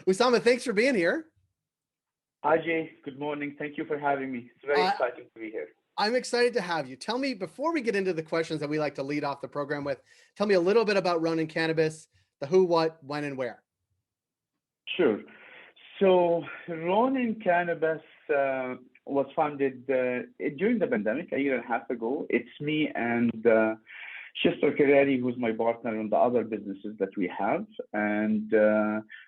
Usama, thanks for being here. Hi, Jay. Good morning. Thank you for having me. It's very exciting to be here. I'm excited to have you. Tell me, before we get into the questions that we like to lead off the program with, tell me a little bit about Ronin Cannabis, the who, what, when, and where. Sure. So, Ronin Cannabis was founded during the pandemic a year and a half ago. It's me and Chester Carreri, who's my partner in the other businesses that we have. And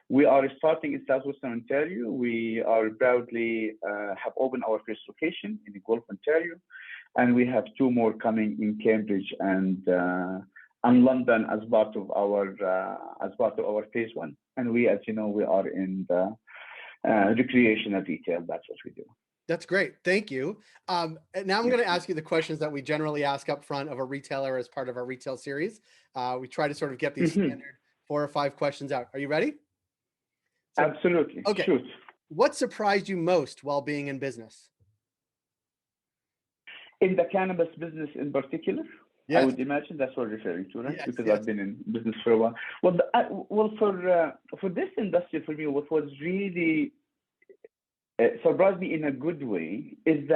we are starting in Southwestern Ontario. We are proudly have opened our first location in Guelph, Ontario. And we have two more coming in Cambridge and London as part of our phase one. And we, as you know, we are in the recreational retail. That's what we do. That's great. Thank you. And now I'm going to ask you the questions that we generally ask up front of a retailer as part of our retail series. We try to sort of get these standard 4 or 5 questions out. Are you ready? So, absolutely. Okay. Shoot. What surprised you most while being in business? In the cannabis business in particular? Yes. I would imagine that's what you're referring to, right? Yes, because yes. I've been in business for a while. Well, for this industry, for me, what was really surprised me in a good way is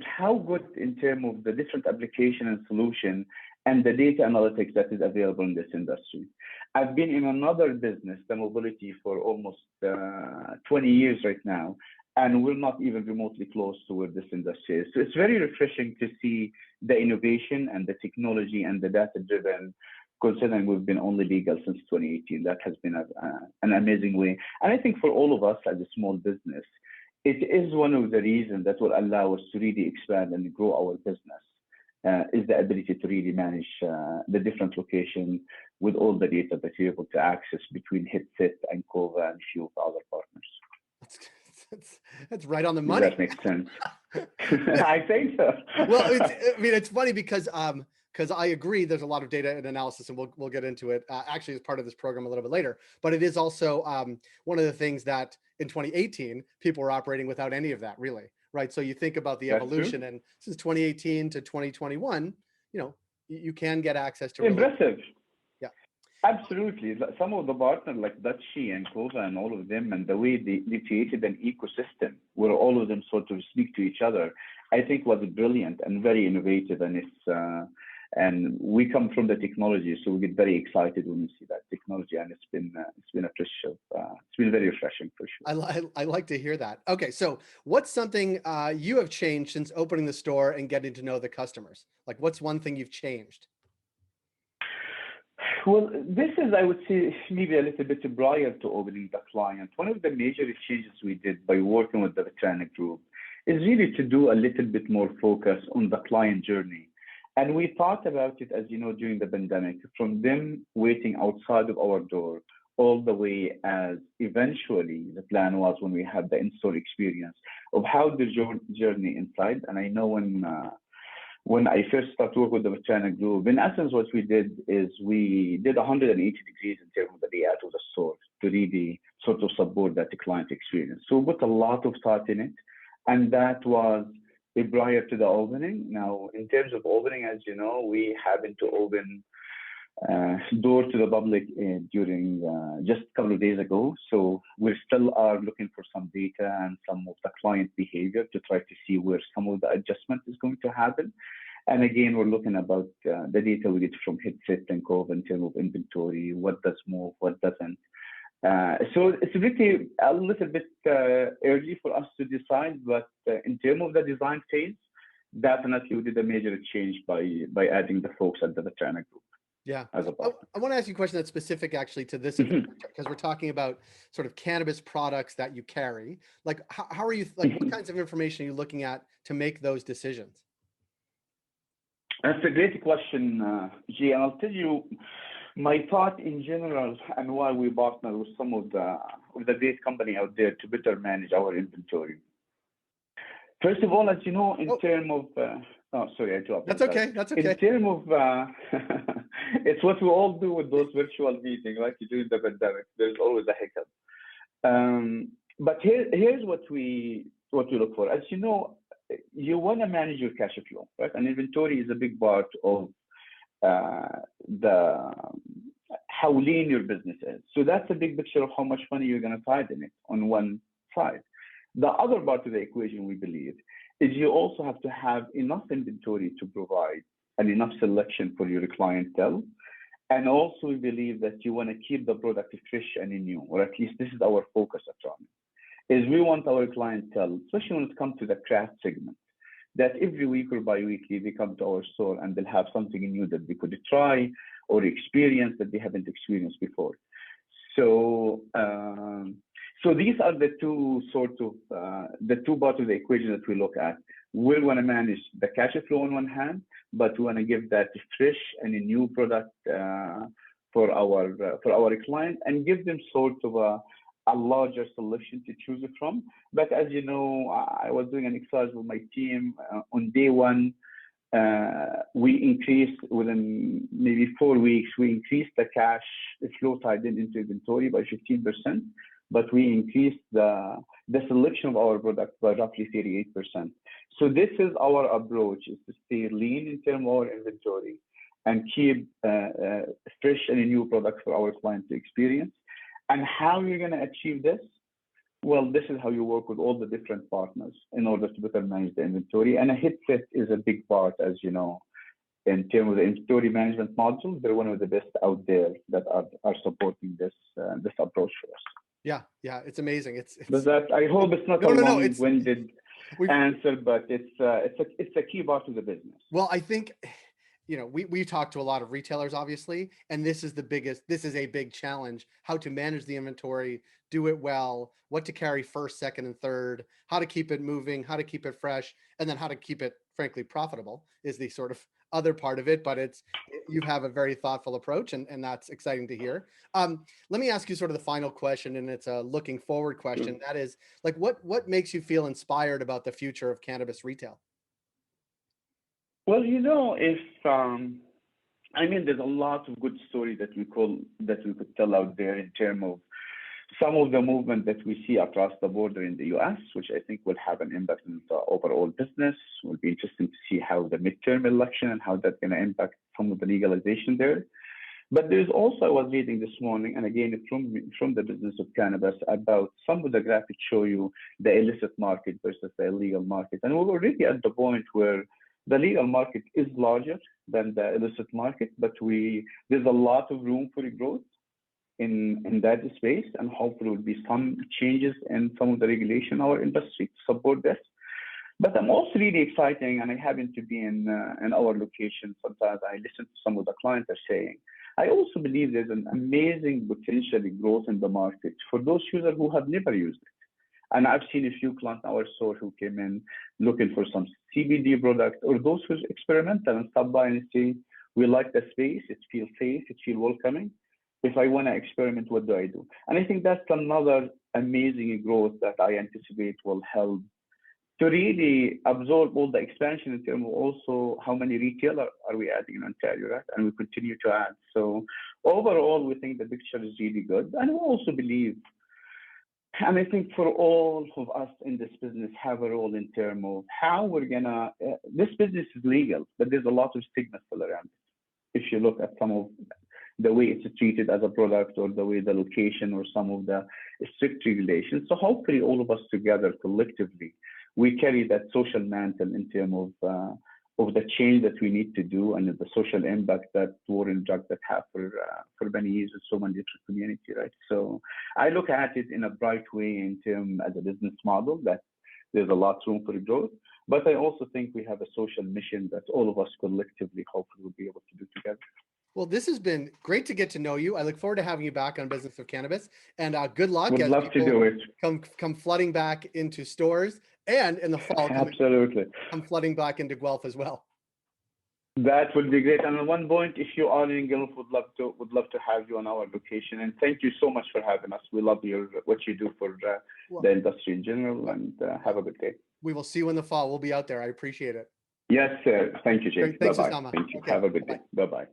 how good in terms of the different application and solution and the data analytics that is available in this industry. I've been in another business, the mobility, for almost 20 years right now, and we're not even remotely close to where this industry is. So it's very refreshing to see the innovation and the technology and the data-driven, considering we've been only legal since 2018. That has been an amazing way. And I think for all of us as a small business, it is one of the reasons that will allow us to really expand and grow our business, is the ability to really manage the different locations with all the data that you're able to access between Hitsit and Cova and a few other partners. That's right on the money. Does that make sense? I think so. Well, it's funny because I agree there's a lot of data and analysis, and we'll get into it actually as part of this program a little bit later. But it is also one of the things that in 2018 people were operating without any of that, really, right? So you think about the evolution, and since 2018 to 2021, you can get access to impressive. Yeah, absolutely. Some of the partners like Dutchy and Cova and all of them, and the way they created an ecosystem where all of them sort of speak to each other, I think was brilliant and very innovative. And it's and we come from the technology, so we get very excited when we see that technology, and it's been very refreshing for sure. I like to hear that. Okay, so what's something you have changed since opening the store and getting to know the customers? Like, what's one thing you've changed? Well, this is, I would say, maybe a little bit prior to opening the client. One of the major changes we did by working with the Veteranic Group is really to do a little bit more focus on the client journey. And we thought about it, as you know, during the pandemic, from them waiting outside of our door all the way as eventually the plan was when we had the in-store experience of how the journey inside. And I know when I first started working with the Veteranic Group, in essence, what we did is we did 180 degrees in terms of the layout of the store to really sort of support that client experience. So we put a lot of thought in it, and that was prior to the opening. Now, in terms of opening, as you know, we happen to open door to the public during just a couple of days ago. So we still are looking for some data and some of the client behavior to try to see where some of the adjustment is going to happen. And again, we're looking about the data we get from Hitsit and Cove in terms of inventory, what does move, what doesn't. So it's really a little bit early for us to decide, but in terms of the design phase, definitely we did a major change by adding the folks at the Veteranic Group. Yeah, I want to ask you a question that's specific actually to this, because we're talking about sort of cannabis products that you carry. Like, how are you, like, what kinds of information are you looking at to make those decisions? That's a great question, G, and I'll tell you my thought in general and why we partner with some of the great company out there to better manage our inventory. First of all, as you know, in terms of sorry, I dropped. That's okay. That's okay. In terms of it's what we all do with those virtual meetings, like during the pandemic. There's always a hiccup. But here's what we look for. As you know, you want to manage your cash flow, right? And inventory is a big part of how lean your business is. So that's a big picture of how much money you're going to tide in it on one side. The other part of the equation, we believe, is you also have to have enough inventory to provide and enough selection for your clientele. And also, we believe that you want to keep the product fresh and new, or at least this is our focus at Rami, is we want our clientele, especially when it comes to the craft segment, that every week or bi-weekly they come to our store and they'll have something new that they could try or experience that they haven't experienced before. So, so these are the two the two parts of the equation that we look at. We want to manage the cash flow on one hand, but we want to give that fresh and a new product for our client and give them sort of a larger selection to choose it from. But as you know, I was doing an exercise with my team on day one. We increased within maybe 4 weeks. We increased the cash flow tied into inventory by 15%, but we increased the selection of our product by roughly 38%. So this is our approach: is to stay lean in terms of our inventory and keep fresh and new products for our clients to experience. And how you're going to achieve this? Well, this is how you work with all the different partners in order to better manage the inventory. And a headset is a big part, as you know, in terms of the inventory management module. They're one of the best out there that are supporting this approach for us. Yeah, it's amazing. Does that? I hope it's not long-winded answer, but it's a key part of the business. Well, I think, we talk to a lot of retailers, obviously, and this is a big challenge: how to manage the inventory, do it well, what to carry first, second, and third, how to keep it moving, how to keep it fresh, and then how to keep it, frankly, profitable is the sort of other part of it. But you have a very thoughtful approach, and that's exciting to hear. Let me ask you sort of the final question, and it's a looking forward question. That is, like, what makes you feel inspired about the future of cannabis retail? Well, there's a lot of good stories that we could tell out there in terms of some of the movement that we see across the border in the US, which I think will have an impact on the overall business. It will be interesting to see how the midterm election and how that's going to impact some of the legalization there. But there's also, I was reading this morning, and again from the Business of Cannabis, about some of the graphics show you the illicit market versus the illegal market. And we're already at the point where the legal market is larger than the illicit market, but there's a lot of room for growth in that space, and hopefully will be some changes in some of the regulation in our industry to support this. But I'm also really excited, and I happen to be in our location. Sometimes I listen to some of the clients are saying. I also believe there's an amazing potential growth in the market for those users who have never used it. And I've seen a few clients in our store who came in looking for some CBD product, or those who are experimental and stop by and say, we like the space, it feels safe, it feels welcoming. If I want to experiment, what do I do? And I think that's another amazing growth that I anticipate will help to really absorb all the expansion in terms of also how many retailers are we adding in Ontario, right? And we continue to add. So overall, we think the picture is really good. And we also believe, and I think for all of us in this business have a role in terms of how we're gonna, this business is legal, but there's a lot of stigma still around it. If you look at some of the way it's treated as a product, or the way the location, or some of the strict regulations. So hopefully all of us together collectively, we carry that social mantle in terms of the change that we need to do, and the social impact that war and drugs that have for many years in so many different community, right? So I look at it in a bright way in terms as a business model that there's a lot of room for growth. But I also think we have a social mission that all of us collectively hopefully will be able to do together. Well, this has been great to get to know you. I look forward to having you back on Business of Cannabis, and good luck. Would love to do it. Come flooding back into stores, and in the fall, absolutely, come flooding back into Guelph as well. That would be great. And at one point, if you are in Guelph, would love to have you on our location. And thank you so much for having us. We love what you do for the industry in general. And have a good day. We will see you in the fall. We'll be out there. I appreciate it. Yes, sir. Thank you, Jake. Thanks, bye-bye. Usama. Thank you. Okay. Have a good day. Bye-bye.